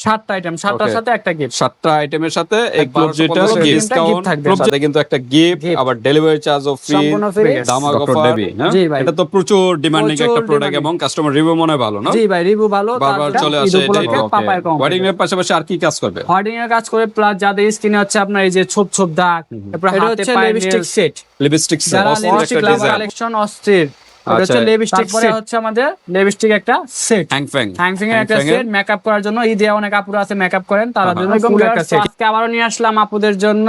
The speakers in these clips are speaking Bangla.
7টা আইটেম, 7টার সাথে একটা গিফট। 7টা আইটেমের সাথে এই ক্লোব যেটা ডিসকাউন্ট থাকবে, সাথে কিন্তু একটা গিফট, আবার ডেলিভারি চার্জও ফ্রি, সম্পূর্ণ ফ্রি, দামাক অফার। জি ভাই, এটা তো প্রচুর ডিমান্ডিং একটা প্রোডাক্ট এবং কাস্টমার রিভিউ মনে হয় ভালো না? জি ভাই, রিভিউ ভালো, বারবার চলে আসে। পাপায়া কম হোর্ডিং এর পাশাপাশি আর কি কাজ করবে? হোর্ডিং এর কাজ করে, প্লাস যাদের স্কিনে হচ্ছে আপনার এই যে ছোপ ছোপ দাগ, তারপর হাতে পায়ে লিপস্টিক সেট, লিপস্টিক সেট, যারা অস্থির লিপস্টিক একটা লাভার ডিজাইন। কালেকশন অস্থির, এটা হচ্ছে লিপস্টিক সেট। হচ্ছে আমাদের লিপস্টিক একটা সেট, হ্যাংফ্যাং এর একটা সেট, মেকআপ করার জন্য। ঈদে অনেক আপুরা আছে মেকআপ করেন, তার জন্য ফুল একটা সেট। আজকে আবারো নিয়ে আসলাম আপুদের জন্য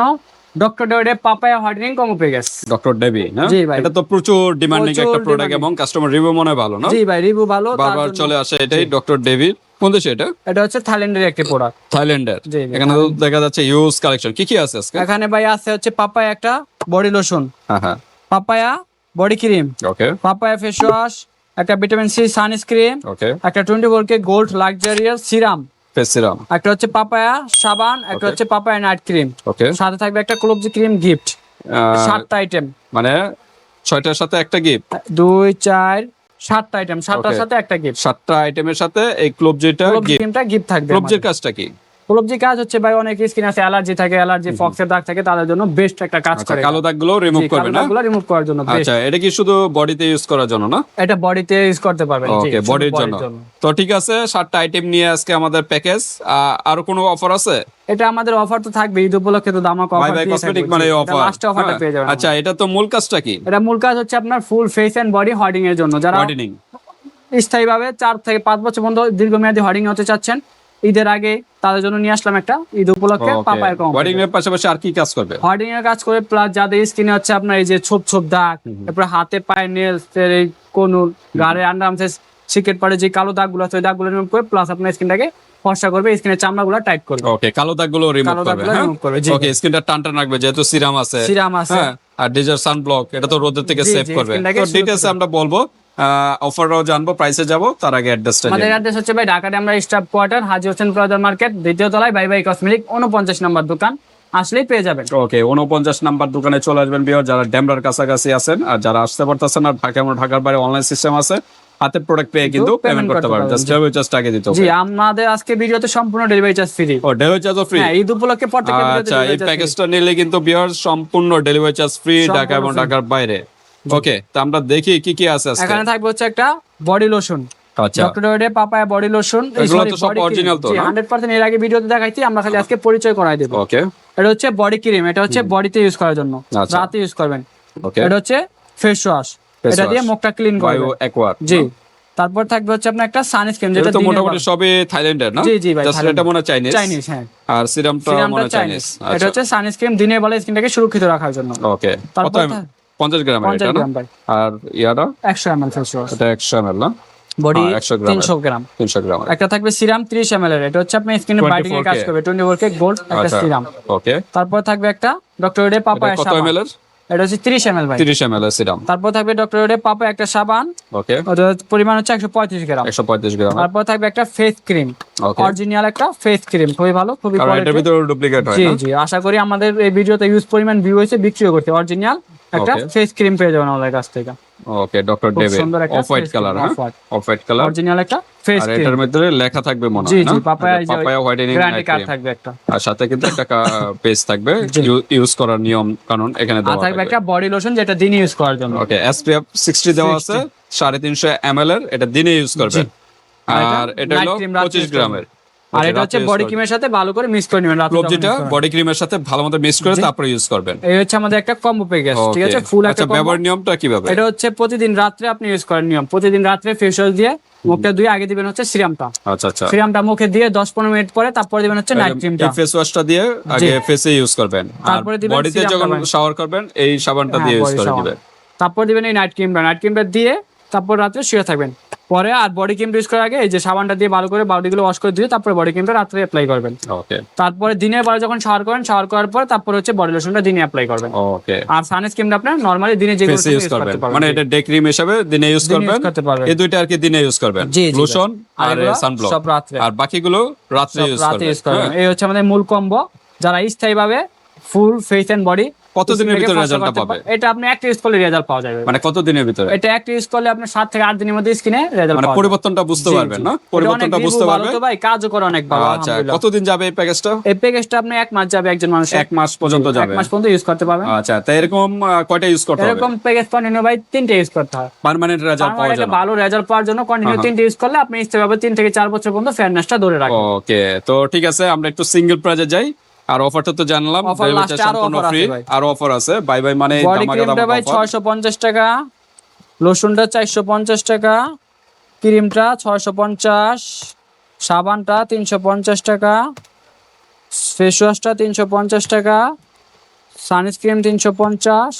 doctor David papaya hoarding combo package. Doctor Davy, হ্যাঁ জি ভাই, এটা তো প্রচুর ডিমান্ডিং একটা প্রোডাক্ট এবং কাস্টমার রিভিউ মনে হয় ভালো না? জি ভাই, রিভিউ ভালো, বারবার চলে আসে। এটাই ডক্টর ডেভি। কোন দেশে এটা? এটা হচ্ছে থাইল্যান্ডের একটা প্রোডাক্ট। থাইল্যান্ডের। জি ভাই, এখানে তো দেখা যাচ্ছে ইউজ কালেকশন। কি কি আছে আজকে? এখানে ভাই আছে হচ্ছে পাপায়া একটা বডি লোশন, হ্যাঁ হ্যাঁ, পাপায়া বডি ক্রিম, ওকে পাপায়া ফেস ওয়াশ, একটা ভিটামিন সি সানস্ক্রিন, ওকে, একটা 24K gold luxurious serum, face serum, একটা হচ্ছে পাপায়া সাবান, একটা হচ্ছে পাপায়া নাইট ক্রিম, ওকে। সাথে থাকবে একটা ক্লোবজি ক্রিম গিফট। 7টা আইটেম, মানে 6টার সাথে একটা গিফট। 2 4 7টা আইটেম, 7টার সাথে একটা গিফট। 7টা আইটেমের সাথে এই ক্লোব যেটা ক্লোবজি ক্রিমটা গিফট থাকবে। ক্লোবজের কাজটা কি? ক্লোবজি কাজ হচ্ছে ভাই, অনেক স্কিন আছে অ্যালার্জি থাকে, অ্যালার্জি ফক্সের দাগ থাকে, তাদের জন্য বেস্ট একটা কাজ করে। কালো দাগগুলো রিমুভ করবে না? কালো রিমুভ করার জন্য বেস্ট। আচ্ছা, এটা কি শুধু বডিতে ইউজ করার জন্য না? এটা বডিতে ইউজ করতে পারবেন। ওকে, বডির জন্য। তো ঠিক আছে, 7টা আইটেম নিয়ে আজকে আমাদের প্যাকেজ। আর কোনো অফার আছে? এটা আমাদের অফার তো থাকবে, ঈদ উপলক্ষে তো দামাক অফার বাই দিয়ে কসমেটিক থাকবে। মানে অফার, লাস্ট অফারটা পেয়ে যাবেন। আচ্ছা, এটা তো মূল কাজটা কি? এটা মূল কাজ হচ্ছে আপনার full face and body hoarding এর জন্য, যারা হোর্ডিং স্থায়ীভাবে 4 থেকে 5 বছর পর্যন্ত দীর্ঘমেয়াদী হোর্ডিং হতে চাচ্ছেন, ঈদের আগে তাদের জন্য নিয়ে আসলাম একটা ঈদ উপলক্ষে পাপায়া কম। হোর্ডিং এর পাশাপাশি আর কি কাজ করবে? হোর্ডিং এর কাজ করে, প্লাস যাদের স্কিনে হচ্ছে আপনার এই যে ছোপ ছোপ দাগ, তারপর হাতে পায়ে নেলস এর এই কোনুর, গাড়ে আন্ডারআর্মসে সিকেট পাড়ে যে কালো দাগগুলো আছে, ওই দাগগুলো রিমুভ করে, প্লাস আপনার স্কিনটাকে ফর্সা করবে, স্কিনের চামড়াগুলো টাইট করবে। ওকে, কালো দাগগুলো রিমুভ করবে। ওকে, স্কিনটা টান টান রাখবে যেহেতু সিরাম আছে। হ্যাঁ, আর ডিজার সানব্লক, এটা তো রোদের থেকে সেভ করবে। তো ডিটেইলসে আমরা বলবো, অফারও জানবো, প্রাইসে যাব, তার আগে অ্যাড্রেসটা। আমাদের অ্যাড্রেস হচ্ছে ভাই ঢাকাতে আমরা স্টাফ কোয়ার্টার, হাজী হোসেন প্লাজা মার্কেট, দ্বিতীয় তলায়, বাই বাই কসমেটিক, 49 নম্বর দোকান, আসলেই পেয়ে যাবেন। ওকে, 49 নাম্বার দোকানে চলে আসবেন বিয়ার, যারা ডেমরার কাছাকাছি আছেন। আর যারা আসতে পারতেছেন আর ঢাকার বাইরে অনলাইন সিস্টেম আছে, হাতে প্রোডাক্ট পেয়ে কিন্তু পেমেন্ট করতে পারবেন। জাস্ট ডেলিভারি চার্জটা আগে দিতে হবে। জি, আমাদের আজকে ভিডিওতে সম্পূর্ণ ডেলিভারি চার্জ ফ্রি। ও, ডেলিভারি চার্জও ফ্রি? হ্যাঁ, ঈদ উপলক্ষে প্রত্যেকটা ভিডিওতে। আচ্ছা, এই প্যাকেজটা নিলে কিন্তু বিয়ার সম্পূর্ণ ডেলিভারি চার্জ ফ্রি, ঢাকা এবং ঢাকার বাইরে। ওকে, তো আমরা দেখি কি কি আছে আজকে। এখানে থাকবে হচ্ছে একটা বডি লোশন, আচ্ছা, doctor David papaya body lotion. এগুলো তো সব অরিজিনাল তো না? 100% এর আগে ভিডিওতে দেখাইছি, আমরা খালি আজকে পরিচয় করাই দেব। ওকে, এটা হচ্ছে বডি ক্রিম, এটা হচ্ছে বডিতে ইউজ করার জন্য, আচ্ছা। রাতে ইউজ করবেন। ওকে, এটা হচ্ছে ফেস ওয়াশ, এটা দিয়ে মুখটা ক্লিন করবেন। বায়ো অ্যাকোয়া, জি। তারপর থাকবে হচ্ছে আপনার একটা সানস্ক্রিন, যেটা তো মোটামুটি সবই থাইল্যান্ডের না? জি জি ভাই, জাস্ট এটা মনে হয় চাইনিজ। চাইনিজ, হ্যাঁ। আর সিরামটা মনে হয় চাইনিজ। এটা হচ্ছে সানস্ক্রিন, দিনের বেলা স্কিনটাকে সুরক্ষিত রাখার জন্য। ওকে, কত? 50 গ্রাম এটা না? আর ইয়াটা 100 ml ফেস ওয়াশ, এটা 100 ml না? বডি 100 গ্রাম, 300 গ্রাম। 300 গ্রাম। একটা থাকবে সিরাম 30 ml এর, এটা হচ্ছে আপনার স্কিনে ব্রাইটেনিং এর কাজ করবে, 24K গোল্ড একটা সিরাম। ওকে, তারপর থাকবে একটা ডক্টর ডেভিড পাপায়া কত সাবান, ml এর? এটা হচ্ছে 30 ml ভাই, 30 ml এর সিরাম। তারপর থাকবে ডক্টর ডেভিড পাপায়া একটা সাবান, ওকে, ওটার পরিমাণ হচ্ছে 135 গ্রাম। 135 গ্রাম। তারপর থাকবে একটা ফেস ক্রিম, অরিজিনাল একটা ফেস ক্রিম, খুবই ভালো, খুবই আর এটার ভিতরে ডুপ্লিকেট হয় জি না? জি, আশা করি আমাদের এই ভিডিওতে ইউজ পরিমাণ ভিউ হয়েছে, বিক্রিও করতে অরিজিনাল একটা ফেস ক্রিম পেয়ে যাবেন আমাদের কাছ থেকে। Okay, doctor David off white colour, হ্যাঁ, অফ হোয়াইট কালার, অরিজিনাল একটা ফেস আর ক্রিম। এটার মধ্যে লেখা থাকবে মনে হয় জি না? জি, পাপায়া হোয়াইটেনিং গ্যারান্টি কার্ড থাকবে একটা, আর সাথে কিন্তু একটা পেজ থাকবে ইউজ করার নিয়ম কানুন এখানে দেওয়া থাকবে। একটা বডি লোশন, যেটা দিনে ইউজ করার জন্য। ওকে, SPF 60 দেওয়া আছে, 350 ml এর, এটা দিনে ইউজ করবেন। আর এটা হলো 25 গ্রামের। আর এটা হচ্ছে বডি ক্রিমের সাথে ভালো করে মিক্স করে নেবেন, রাতে যেটা বডি ক্রিমের সাথে ভালোমতো মিক্স করে তারপরে ইউজ করবেন। এই হচ্ছে আমাদের একটা কম্বো প্যাকেজ, ঠিক আছে, ফুল একটা আচ্ছা, ব্যবহার নিয়মটা কিভাবে? এটা হচ্ছে প্রতিদিন রাত্রে আপনি ইউজ করার নিয়ম, প্রতিদিন রাত্রে ফেস ওয়াশ দিয়ে মুখটা ধুয়ে আগে দিবেন হচ্ছে সিরামটা। আচ্ছা আচ্ছা, সিরামটা মুখে দিয়ে 10-15 মিনিট পরে তারপর দিবেন হচ্ছে নাইট ক্রিমটা। ফেস ওয়াশটা দিয়ে আগে ফেসে ইউজ করবেন, আর তারপরে দিবেন বডিতে যখন শাওয়ার করবেন এই সাবানটা দিয়ে ইউজ করে দিবেন। তারপর দিবেন এই নাইট ক্রিমটা দিয়ে তারপর রাতে শুয়ে থাকবেন। পরে আর বডি ক্রিম ইউজ করার আগে এই যে সাবানটা দিয়ে ভালো করে বডিগুলো ওয়াশ করে দিয়ে তারপরে বডি ক্রিমটা রাতে অ্যাপ্লাই করবেন। ওকে, তারপরে দিনের বেলা যখন শাওয়ার করেন, শাওয়ার করার পর তারপর হচ্ছে বডি লোশনটা দিনে অ্যাপ্লাই করবেন। ওকে, আর সানস্ক্রিনটা আপনি নরমালি দিনে যে ফেসে ইউজ করবেন, মানে এটা ডে ক্রিম হিসেবে দিনে ইউজ করবেন। এই দুইটা আর কি দিনে ইউজ করবেন, লোশন আর সানব্লক, সব রাতে, আর বাকিগুলো রাতে ইউজ করবেন। এই হচ্ছে আমাদের মূল কম্বো। যারা স্থায়ীভাবে ফুল ফেস এন্ড বডি কতদিনের ভিতরে রেজাল্টটা পাবে? এটা আপনি একটা ইউজ করলে রেজাল্ট পাওয়া যাবে। মানে কতদিনের ভিতরে? এটা একটা ইউজ করলে আপনি 7 থেকে 8 দিনের মধ্যে স্কিনে রেজাল্ট মানে পাওয়া পরিবর্তনটা বুঝতে পারবেন না? পরিবর্তনটা বুঝতে পারবেন তো ভাই, কাজও করে অনেক ভালো। আচ্ছা, কতদিন যাবে এই প্যাকেজটা? এই প্যাকেজটা আপনি 1 মাস যাবে একজন মানুষ, 1 মাস পর্যন্ত যাবে, 1 মাস পর্যন্ত ইউজ করতে পারবেন। আচ্ছা, তাই এরকম কয়টা ইউজ করতে হবে? এরকম প্যাকেজ কন্টিনিউ ভাই 3টা ইউজ করতে হয় পার্মানেন্ট রেজাল্ট পাওয়ার জন্য। ভালো রেজাল্ট পাওয়ার জন্য কন্টিনিউ 3টা ইউজ করলে আপনি ইস্তেভাবে 3 থেকে 4 বছর পর্যন্ত ফেয়ারনেসটা ধরে রাখবেন। ওকে, তো ঠিক আছে, আমরা একটু সিঙ্গেল প্রাইজে যাই। আর অফারটা তো জানলাম, সম্পূর্ণ ফ্রি, আর অফার আছে। বাই বাই মানে বডি ক্রিমটা ভাই 650 টাকা, লোশনটা 450 টাকা, ক্রিমটা 650, সাবানটা 350 টাকা, ফেস ওয়াশটা 350 টাকা, সানস্ক্রিন 350,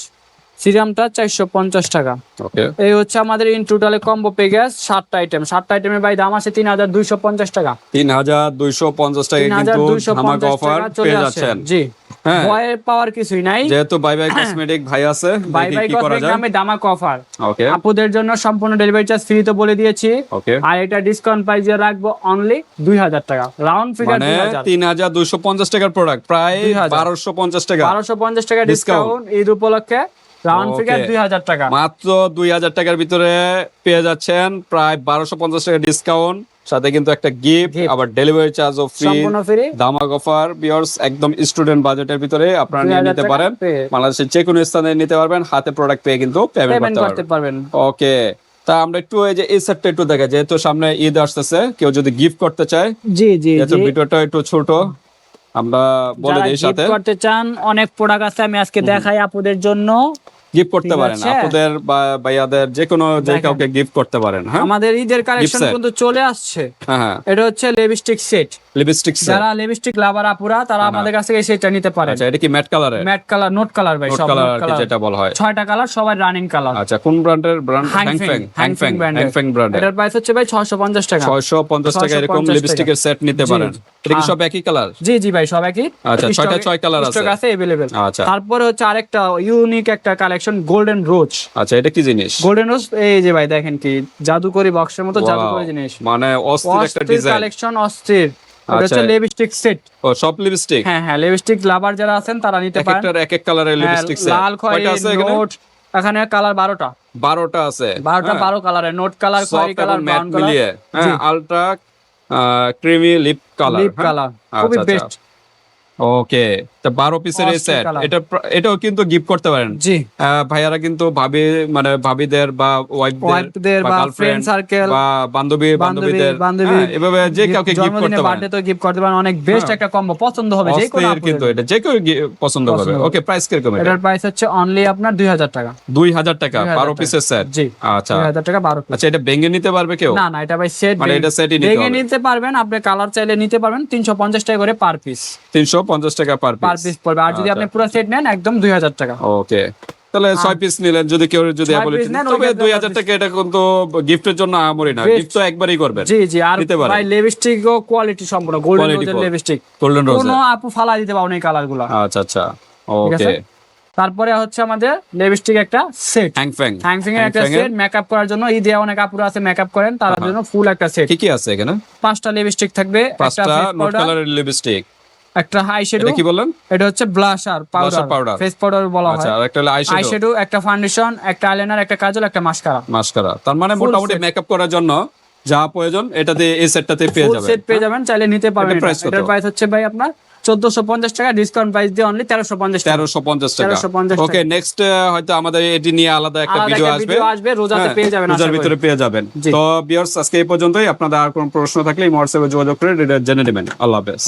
সিরামটা 450 টাকা। ওকে, এই হচ্ছে আমাদের ইন টোটালে কম্বো প্যাকেজ 7টা আইটেম। 7টা আইটেমের ভাই দাম আছে 3250 টাকা। 3250 টাকা কিন্তু ধামাকা অফার পেয়ে যাচ্ছেন। জি, হ্যাঁ, ভয়ের পাওয়ার কিছুই নাই, যেহেতু বাই বাই কসমেটিক ভাই আছে। বাই বাই কি করা কসমেটিক যায়? নামে ধামাকা অফার। ওকে, আপুদের জন্য সম্পূর্ণ ডেলিভারি চার্জ ফ্রি তো বলে দিয়েছি। ওকে, আর এটা ডিসকাউন্ট প্রাইসে রাখবো অনলি 2000 টাকা, রাউন্ড ফিগার মানে 2000। 3250 টাকার প্রোডাক্ট প্রায় 1250 টাকা, 1250 টাকা ডিসকাউন্ট ঈদ উপলক্ষে, রাউন্ড ফিগার 2000 টাকা। মাত্র 2000 টাকার ভিতরে পেয়ে যাচ্ছেন প্রায় 1250 টাকা ডিসকাউন্ট, সাথে কিন্তু একটা গিফট, আবার ডেলিভারি চার্জও ফ্রি, সম্পূর্ণ ফ্রি। ধামাকা অফার ভিউয়ার্স, একদম স্টুডেন্ট বাজেটের ভিতরে আপনারা নিয়ে নিতে পারেন। বাংলাদেশের যে কোনো স্থানে নিতে পারবেন, হাতে প্রোডাক্ট পেয়ে কিন্তু পেমেন্ট করতে পারবেন। ওকে, তা আমরা একটু এই যে এই সেটটা একটু দেখা, যেহেতু সামনে ঈদ আসতেছে, কেউ যদি গিফট করতে চায়, জি জি, যেহেতু ভিডিওটা একটু ছোট, আমরা বলে দিই সাথে গিফট করতে চান, অনেক প্রোডাক্ট আছে, আমি আজকে দেখাই আপুদের জন্য। গিফট করতে পারেন, আপনাদের বা ভাইয়াদের যে কোনো যে কাউকে গিফট করতে পারেন। হ্যাঁ, আমাদের ঈদের কালেকশন কিন্তু চলে আসছে। হ্যাঁ, এটা হচ্ছে লিপস্টিক সেট। লিপস্টিক সেট, যারা লিপস্টিক লাভার আপুরা তারা আমাদের কাছে এই সেটটা নিতে পারে। আচ্ছা, এটা কি ম্যাট কালারের? ম্যাট কালার, নোট কালার ভাই, সব নোট কালার যেটা বলা হয়। 6টা কালার, সবাই রানিং কালার। আচ্ছা, কোন ব্র্যান্ডের? হ্যাংফ্যাং ব্র্যান্ডের। এটার প্রাইস হচ্ছে ভাই 650 টাকা। 650 টাকা এরকম লিপস্টিকের সেট নিতে পারেন। এটা কি সব একই কালার? জি জি ভাই, সব একই। আচ্ছা, 6 কালার আছে, স্টক আছে अवेलेबल। আচ্ছা, তারপরে হচ্ছে আরেকটা ইউনিক একটা কালেকশন, গোল্ডেন রোজ। আচ্ছা, এটা কি জিনিস? গোল্ডেন রোজ, এই যে ভাই দেখেন কি জাদুকরি বক্সের মতো জাদুকরি জিনিস, মানে অস্থির একটা ডিজাইন কালেকশন, অস্থির। এটা হচ্ছে লিপস্টিক সেট। ও, সব লিপস্টিক? হ্যাঁ হ্যাঁ, লিপস্টিক লাভার যারা আছেন তারা নিতে পারেন। একটার এক এক কালারের লিপস্টিক সেট। লাল, খয়েরি, নোট, এখানে কালার 12টা। 12টা আছে, 12 কালারের, নোট কালার, খয়েরি কালার, ব্রাউন কালার, হ্যাঁ, ultra creamy lip colour. Lip colour খুবই বেস্ট। ওকে, তো 12 পিসের এই সেট, এটাও কিন্তু গিফট করতে পারেন। জি, ভাইয়ারা কিন্তু মানে ভাবিদের বা ওয়াইফদের বা ফ্রেন্ড সার্কেল বা বান্ধবীদের এভাবে যে কাউকে গিফট করতে পারেন। বার্থডে তো গিফট করতে পারেন, অনেক বেস্ট একটা কম্বো, পছন্দ হবে যে কোনো আপুর। কিন্তু এটা যে কেউ পছন্দ করবে। ওকে, প্রাইস কিরকম? এটার প্রাইস হচ্ছে অনলি আপনার 2000 টাকা। 2000 টাকা 12 পিসের সেট। জি, আচ্ছা, 2000 টাকা 12 পিস। আচ্ছা, এটা ভেঙে নিতে পারবে কেউ? না না, এটা ভাই সেট, মানে এটা সেটই নিতে হবে। ভেঙে নিতে পারবেন, আপনি কালার চাইলে নিতে পারবেন। 350 টাকা করে পার পিস। 350 টাকা পার পিস পড়বে। আর যদি আপনি পুরো সেট নেন একদম 2000 টাকা। ওকে, তাহলে 6 পিস নিলেন, যদি কেউ যদি তবে 2000 টাকা এটা কিন্তু গিফটের জন্য আমরি না, গিফট তো একবারই করবেন। জি জি, আর ভাই লিপস্টিকও কোয়ালিটি সম্পূর্ণ, গোল্ডেন রোজের লিপস্টিক, গোল্ডেন রোজ, কোনো আপু ফালা দিতে পারবে না এই কালারগুলো। আচ্ছা আচ্ছা, ওকে। তারপরে হচ্ছে আমাদের লিপস্টিক একটা সেট, হ্যাংফ্যাং এর একটা সেট, মেকআপ করার জন্য ঈদে অনেক আপুরা আছে মেকআপ করেন, তার জন্য ফুল একটা সেট। কি কি আছে এখানে? 5টা লিপস্টিক থাকবে, একটা নোট কালারের লিপস্টিক, একটা আইশ্যাডো। কি বললেন? এটা হচ্ছে ব্লাশার পাউডার, ফেস পাউডার বলা হয়। আচ্ছা, আর একটা হলো আইশ্যাডো, একটা ফাউন্ডেশন, একটা আইলাইনার, একটা কাজল, একটা মাস্কারা। তার মানে মোটামুটি মেকআপ করার জন্য যা প্রয়োজন এটাতে এই সেটটাতে পেয়ে যাবেন। সেট পেয়ে যাবেন, চাইলে নিতে পারবেন। এটার প্রাইস হচ্ছে ভাই আপনার 1450 টাকা, ডিসকাউন্ট প্রাইস দিয়ে অনলি 1350 টাকা। 1350 টাকা। ওকে, নেক্সট হয়তো আমাদের এটি নিয়ে আলাদা একটা ভিডিও আসবে, রোজাতে পেয়ে যাবেন, রোজার ভিতরে পেয়ে যাবেন। তো ভিউয়ার্স, আজকে এই পর্যন্তই। আপনাদের আর কোনো প্রশ্ন থাকলে এই হোয়াটসঅ্যাপে যোগাযোগ করে জেনে নেবেন। আল্লাহ হাফেজ।